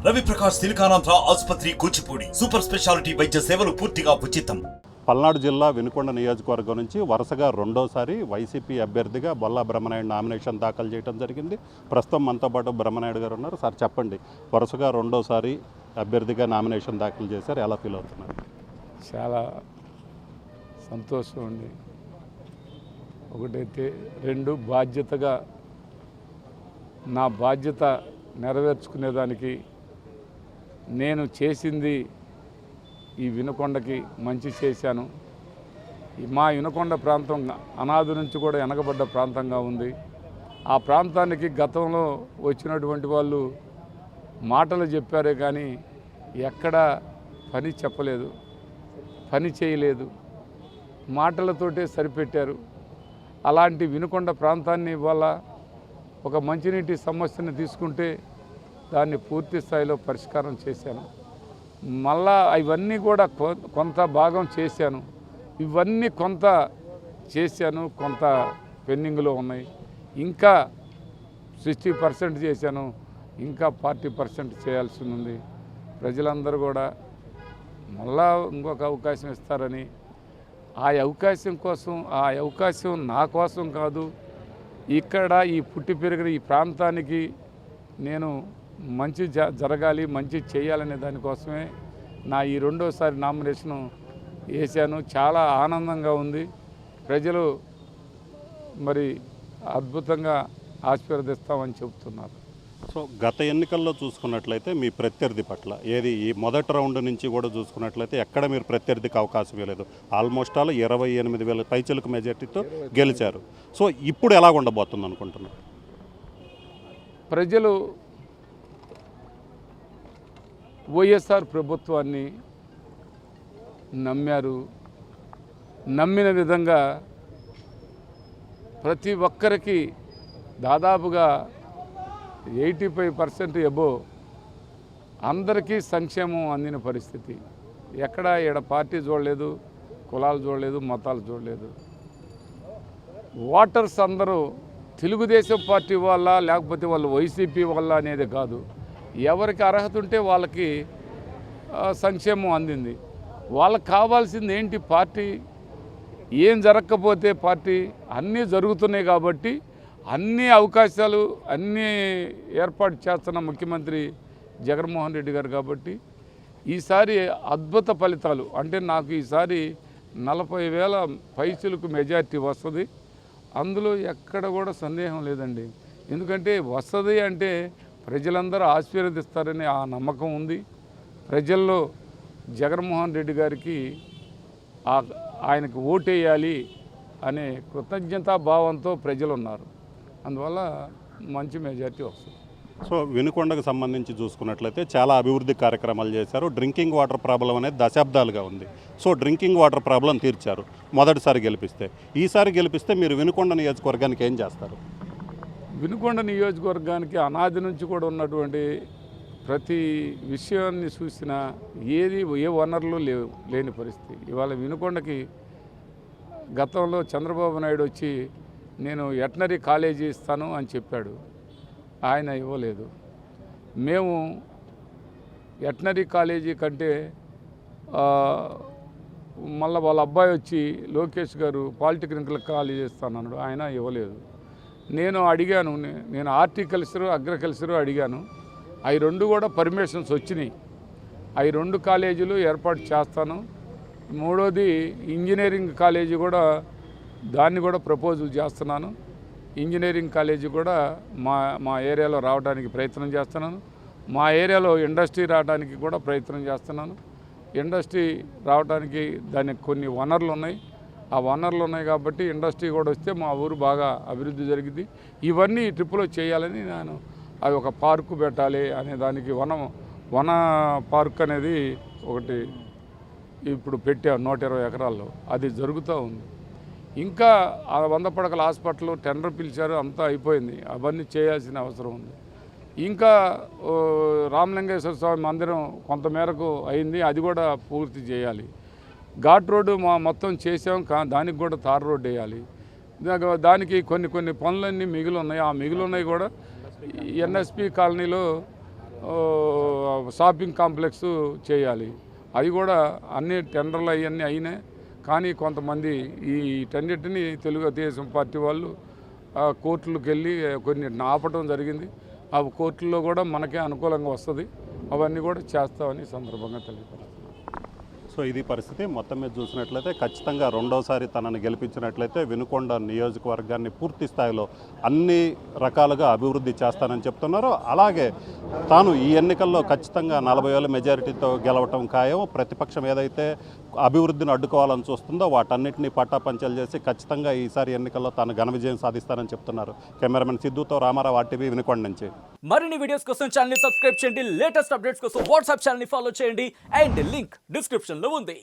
రవి ప్రకాష్ సిలికానాంధ్ర ఆసుపత్రి Kuchipudi super speciality వైద్య సేవలు పూర్తిగా ఉచితం. పల్నాడు జిల్లా వినుకొండ నియోజకవర్గం నుంచి వరుసగా రెండోసారి వైసీపీ అభ్యర్థిగా బొల్లా బ్రహ్మనాయుడు నామినేషన్ దాఖలు చేయడం జరిగింది. ప్రస్తుతం మనతో పాటు బ్రహ్మనాయుడు గారు ఉన్నారు. సార్ చెప్పండి, వరుసగా రెండోసారి అభ్యర్థిగా నామినేషన్ దాఖలు చేశారు, ఎలా ఫీల్ అవుతున్నారు? చాలా సంతోషం అండి. ఒకటైతే రెండు, బాధ్యతగా నా బాధ్యత నెరవేర్చుకునేదానికి నేను చేసింది ఈ వినుకొండకి మంచి చేశాను. మా వినుకొండ ప్రాంతం అనాది నుంచి కూడా వెనకబడ్డ ప్రాంతంగా ఉంది. ఆ ప్రాంతానికి గతంలో వచ్చినటువంటి వాళ్ళు మాటలు చెప్పారే కానీ ఎక్కడ పని చెప్పలేదు, పని చేయలేదు, మాటలతోటే సరిపెట్టారు. అలాంటి వినుకొండ ప్రాంతాన్ని ఇవాళ ఒక మంచినీటి సమస్యను తీసుకుంటే దాన్ని పూర్తి స్థాయిలో పరిష్కారం చేశాను. మళ్ళా ఇవన్నీ కూడా కొంత భాగం చేశాను, ఇవన్నీ కొంత చేశాను, కొంత పెండింగ్లో ఉన్నాయి. ఇంకా 60% చేశాను, ఇంకా 40% చేయాల్సి ఉంది. ప్రజలందరూ కూడా మళ్ళా ఇంకొక అవకాశం ఇస్తారని, ఆ అవకాశం కోసం, ఆ అవకాశం నా కోసం కాదు, ఇక్కడ ఈ పుట్టి పెరిగిన ఈ ప్రాంతానికి నేను మంచి జరగాలి, మంచి చేయాలనే దానికోసమే నా ఈ రెండోసారి నామినేషను వేశాను. చాలా ఆనందంగా ఉంది. ప్రజలు మరి అద్భుతంగా ఆశీర్వదిస్తామని చెబుతున్నారు. సో గత ఎన్నికల్లో చూసుకున్నట్లయితే మీ ప్రత్యర్థి పట్ల ఏది ఈ మొదటి రౌండ్ నుంచి కూడా చూసుకున్నట్లయితే ఎక్కడ మీరు ప్రత్యర్థికి అవకాశం ఇవ్వలేదు. ఆల్మోస్ట్ ఆల్ 28,000 పైచిలకు మెజార్టీతో గెలిచారు. సో ఇప్పుడు ఎలా ఉండబోతుంది అనుకుంటున్నారు? ప్రజలు వైఎస్ఆర్ ప్రభుత్వాన్ని నమ్మారు. నమ్మిన విధంగా ప్రతి ఒక్కరికి దాదాపుగా 85% అబోవ్ అందరికీ సంక్షేమం అందిన పరిస్థితి. ఎక్కడ ఈడ పార్టీ చూడలేదు, కులాలు చూడలేదు, మతాలు చూడలేదు. ఓటర్స్ అందరూ తెలుగుదేశం పార్టీ వల్ల లేకపోతే వాళ్ళు వైసీపీ వల్ల అనేది కాదు, ఎవరికి అర్హత ఉంటే వాళ్ళకి సంక్షేమం అందింది. వాళ్ళకి కావాల్సింది ఏంటి? పార్టీ ఏం జరగకపోతే పార్టీ అన్నీ జరుగుతున్నాయి కాబట్టి అన్ని అవకాశాలు అన్నీ ఏర్పాటు చేస్తున్న ముఖ్యమంత్రి జగన్మోహన్ రెడ్డి గారు కాబట్టి ఈసారి అద్భుత ఫలితాలు, అంటే నాకు ఈసారి 40,000 పైచిలకు మెజార్టీ వస్తుంది. అందులో ఎక్కడ కూడా సందేహం లేదండి. ఎందుకంటే వస్తుంది అంటే ప్రజలందరూ ఆశీర్వదిస్తారని ఆ నమ్మకం ఉంది. ప్రజల్లో జగన్మోహన్ రెడ్డి గారికి ఆయనకు ఓటేయాలి అనే కృతజ్ఞతాభావంతో ప్రజలు ఉన్నారు. అందువల్ల మంచి మెజార్టీ వస్తుంది. సో వినుకొండకు సంబంధించి చూసుకున్నట్లయితే చాలా అభివృద్ధి కార్యక్రమాలు చేశారు. డ్రింకింగ్ వాటర్ ప్రాబ్లం అనేది దశాబ్దాలుగా ఉంది. సో డ్రింకింగ్ వాటర్ ప్రాబ్లం తీర్చారు మొదటిసారి గెలిపిస్తే. ఈసారి గెలిపిస్తే మీరు వినుకొండ నియోజకవర్గానికి ఏం చేస్తారు? వినుకొండ నియోజకవర్గానికి అనాది నుంచి కూడా ఉన్నటువంటి ప్రతి విషయాన్ని చూసినా ఏ వనరులు లేని పరిస్థితి. ఇవాళ వినుకొండకి గతంలో చంద్రబాబు నాయుడు వచ్చి నేను వెటనరీ కాలేజీ ఇస్తాను అని చెప్పాడు, ఆయన ఇవ్వలేదు. మేము వెటనరీ కాలేజీ కంటే మళ్ళీ వాళ్ళ అబ్బాయి వచ్చి లోకేష్ గారు పాలిటెక్నికల్ కాలేజీ ఇస్తానన్నాడు, ఆయన ఇవ్వలేదు. నేను అడిగాను, నేను హార్టికల్చరు అగ్రికల్చరు అడిగాను. అవి రెండు కూడా పర్మిషన్స్ వచ్చినాయి. అవి 2 కాలేజీలు ఏర్పాటు చేస్తాను. మూడోది ఇంజనీరింగ్ కాలేజీ కూడా, దాన్ని కూడా ప్రపోజల్ చేస్తున్నాను. ఇంజనీరింగ్ కాలేజీ కూడా మా ఏరియాలో రావడానికి ప్రయత్నం చేస్తున్నాను. మా ఏరియాలో ఇండస్ట్రీ రావడానికి కూడా ప్రయత్నం చేస్తున్నాను. ఇండస్ట్రీ రావడానికి దానికి కొన్ని వనరులు ఉన్నాయి. ఆ వనరులు ఉన్నాయి కాబట్టి ఇండస్ట్రీ కూడా వస్తే మా ఊరు బాగా అభివృద్ధి జరిగింది. ఇవన్నీ ట్రిప్పులో చేయాలని నేను అవి ఒక పార్కు పెట్టాలి అనే దానికి వన పార్క్ అనేది ఒకటి ఇప్పుడు పెట్టాం 120 ఎకరాల్లో. అది జరుగుతూ ఉంది. ఇంకా ఆ 100 పడకల హాస్పిటల్ టెండర్ పిలిచారు, అంతా అయిపోయింది. అవన్నీ చేయాల్సిన అవసరం ఉంది. ఇంకా రామలింగేశ్వర స్వామి మందిరం కొంతమేరకు అయింది, అది కూడా పూర్తి చేయాలి. ఘాట్ రోడ్డు మొత్తం చేసాం, దానికి కూడా తార్ రోడ్డు వేయాలి. దానికి కొన్ని పనులన్నీ మిగిలి ఉన్నాయి. ఆ మిగిలి ఉన్నాయి కూడా ఎన్ఎస్పి కాలనీలో షాపింగ్ కాంప్లెక్స్ చేయాలి. అది కూడా అన్ని టెండర్లు అవన్నీ అయినాయి. కానీ కొంతమంది ఈ టెండర్ని తెలుగుదేశం పార్టీ వాళ్ళు కోర్టులకు వెళ్ళి కొన్నిటిని ఆపటం జరిగింది. ఆ కోర్టుల్లో కూడా మనకే అనుకూలంగా వస్తుంది. అవన్నీ కూడా చేస్తామని సందర్భంగా తెలియపరుస్తున్నాను. సో ఇది పరిస్థితి. మొత్తం మీద చూసినట్లయితే ఖచ్చితంగా రెండోసారి తనని గెలిపించినట్లయితే వినుకొండ నియోజకవర్గాన్ని పూర్తి స్థాయిలో అన్ని రకాలుగా అభివృద్ధి చేస్తానని చెప్తున్నారు. అలాగే తాను ఈ ఎన్నికల్లో ఖచ్చితంగా 40,000 మెజారిటీతో గెలవటం ఖాయం. ప్రతిపక్షం ఏదైతే అభివృద్ధిని అడ్డుకోవాలని చూస్తుందో వాటన్నిటిని పట్టాపంచలు చేసి ఖచ్చితంగా ఈసారి ఎన్నికల్లో తాను ఘన విజయం సాధిస్తానని చెప్తున్నారు. కెమెరామెన్ సిద్ధుతో రామారావు, RTV, వినుకొండ నుంచి. మరిన్ని వీడియోస్ కోసం ఛానల్ ని సబ్స్క్రైబ్ చేయండి. లేటెస్ట్ అప్డేట్స్ కోసం వాట్సాప్ ఛానల్ ని ఫాలో చేయండి. అండ్ లింక్ డిస్క్రిప్షన్ లో ఉంది.